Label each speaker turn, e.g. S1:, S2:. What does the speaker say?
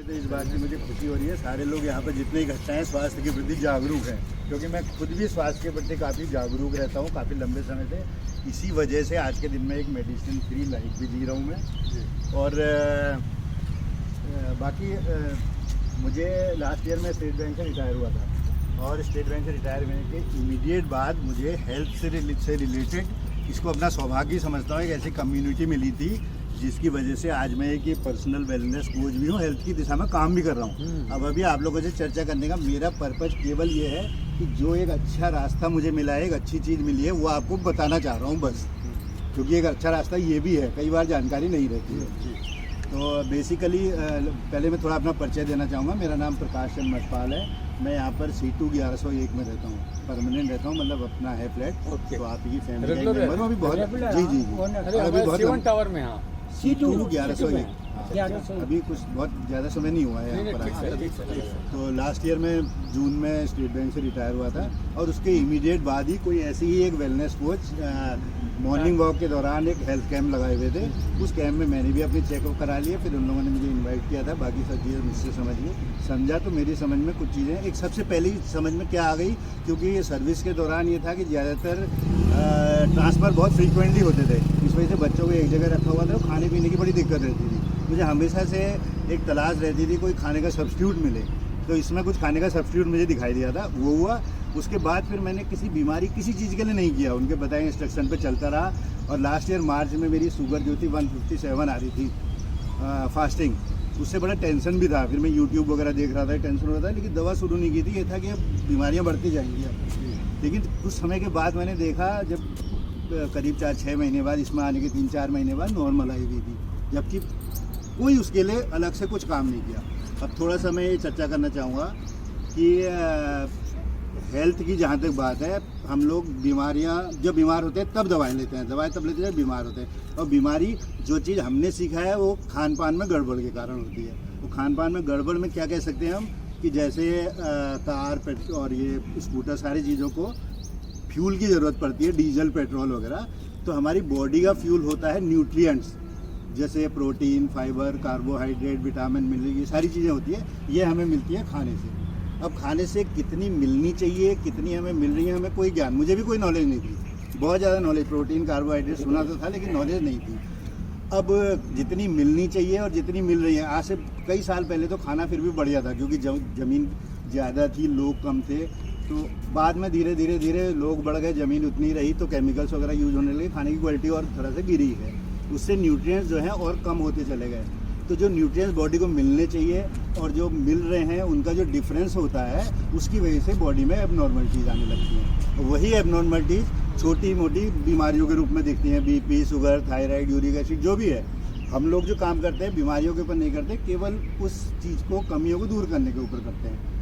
S1: तो इस बात की मुझे खुशी हो रही है, सारे लोग यहाँ पर जितने इकट्ठा हैं स्वास्थ्य के प्रति जागरूक हैं, क्योंकि मैं खुद भी स्वास्थ्य के प्रति काफ़ी जागरूक रहता हूँ काफ़ी लंबे समय से। इसी वजह से आज के दिन में एक मेडिसिन फ्री लाइफ भी जी रहा हूँ मैं। और बाकी मुझे लास्ट ईयर में स्टेट बैंक से रिटायर हुआ था, और स्टेट बैंक से रिटायर होने के इमीडिएट बाद मुझे हेल्थ से रिलेटेड इसको अपना सौभाग्य समझता हूँ, एक ऐसी कम्युनिटी मिली थी जिसकी वजह से आज मैं एक पर्सनल वेलनेस कोच भी हूँ, हेल्थ की दिशा में काम भी कर रहा हूँ। अब अभी आप लोगों से चर्चा करने का मेरा पर्पज़ केवल ये है कि जो एक अच्छा रास्ता मुझे मिला है, एक अच्छी चीज़ मिली है, वो आपको बताना चाह रहा हूँ बस, क्योंकि एक अच्छा रास्ता ये भी है, कई बार जानकारी नहीं रहती है। तो बेसिकली पहले मैं थोड़ा अपना परिचय देना चाहूँगा। मेरा नाम प्रकाश चंद मटपाल है, मैं यहाँ पर C2 1101 में रहता हूँ, परमानेंट रहता हूँ, मतलब अपना है फ्लैट। तो आपकी फैमिली का मेंबर हूँ अभी बहुत। जी जी जी, अभी बहुत टावर में। हाँ, C2 1101। अभी कुछ बहुत ज़्यादा समय नहीं हुआ है यहाँ पर। तो लास्ट ईयर में जून में स्टेट बैंक से रिटायर हुआ था, और उसके इमीडिएट बाद ही कोई ऐसी ही एक वेलनेस कोच मॉर्निंग वॉक के दौरान एक हेल्थ कैंप लगाए हुए थे। उस कैंप में मैंने भी अपनी चेकअप करा लिया, फिर उन लोगों ने मुझे इनवाइट किया था, बाकी सब चीज़ें मुझसे समझा। तो मेरी समझ में कुछ चीज़ें, एक सबसे पहली समझ में क्या आ गई, क्योंकि ये सर्विस के दौरान ये था कि ज़्यादातर ट्रांसफ़र बहुत फ्रीक्वेंटली होते थे, इस वजह से बच्चों को एक जगह रखा हुआ था, खाने पीने की बड़ी दिक्कत रहती थी। मुझे हमेशा से एक तलाश रहती थी कोई खाने का सब्स्टिट्यूट मिले, तो इसमें कुछ खाने का सब्स्टिट्यूट मुझे दिखाई दिया था, वो हुआ। उसके बाद फिर मैंने किसी बीमारी किसी चीज़ के लिए नहीं किया, उनके बताए इंस्ट्रक्शन पे चलता रहा। और लास्ट ईयर मार्च में मेरी शुगर जो थी 157 आ रही थी फास्टिंग, उससे बड़ा टेंशन भी था। फिर मैं यूट्यूब वगैरह देख रहा था, टेंशन हो रहा था, लेकिन दवा शुरू नहीं की थी। ये था कि अब बीमारियाँ बढ़ती जाएंगी अब। लेकिन कुछ समय के बाद मैंने देखा, जब करीब 4-6 महीने बाद, इसमें आने के 3-4 महीने बाद नॉर्मल आई हुई थी, जबकि कोई उसके लिए अलग से कुछ काम नहीं किया। अब थोड़ा सा मैं ये चर्चा करना चाहूँगा कि हेल्थ की जहाँ तक बात है, हम लोग बीमारियाँ जब बीमार होते हैं तब दवाएं लेते हैं, दवाएं तब लेते हैं जब बीमार होते हैं। और बीमारी जो चीज़ हमने सीखा है वो खान पान में गड़बड़ के कारण होती है। वो खान पान में गड़बड़ में क्या कह सकते हैं हम, कि जैसे कार, पेट्रोल और ये स्कूटर, सारी चीज़ों को फ्यूल की ज़रूरत पड़ती है, डीजल, पेट्रोल वगैरह। तो हमारी बॉडी का फ्यूल होता है न्यूट्रिएंट्स, जैसे protein, fibre, carbohydrate, vitamin, mineral, ये सारी चीज़ें होती है, ये हमें मिलती है खाने से। अब खाने से कितनी मिलनी चाहिए, कितनी हमें मिल रही है, हमें कोई ज्ञान, मुझे भी कोई नॉलेज नहीं थी, बहुत ज़्यादा नॉलेज, प्रोटीन, कार्बोहाइड्रेट सुना तो था, लेकिन नॉलेज नहीं थी। अब जितनी मिलनी चाहिए और जितनी मिल रही है, आज से कई साल पहले तो खाना फिर भी बढ़िया था, क्योंकि ज़मीन ज़्यादा थी, लोग कम थे। तो बाद में धीरे धीरे लोग बढ़ गए, ज़मीन उतनी रही, तो केमिकल्स वगैरह यूज होने लगे, खाने की क्वालिटी और तरह से गिरी है, उससे न्यूट्रिएंट्स जो हैं और कम होते चले गए। तो जो न्यूट्रिएंट्स बॉडी को मिलने चाहिए और जो मिल रहे हैं, उनका जो डिफरेंस होता है, उसकी वजह से बॉडी में एबनॉर्मलिटीज़ आने लगती हैं। वही एबनॉर्मलिटीज़ छोटी मोटी बीमारियों के रूप में दिखती हैं, BP, sugar, thyroid, uric acid, जो भी है। हम लोग जो काम करते हैं बीमारियों के ऊपर नहीं करते, केवल उस चीज़ को, कमियों को दूर करने के ऊपर करते हैं।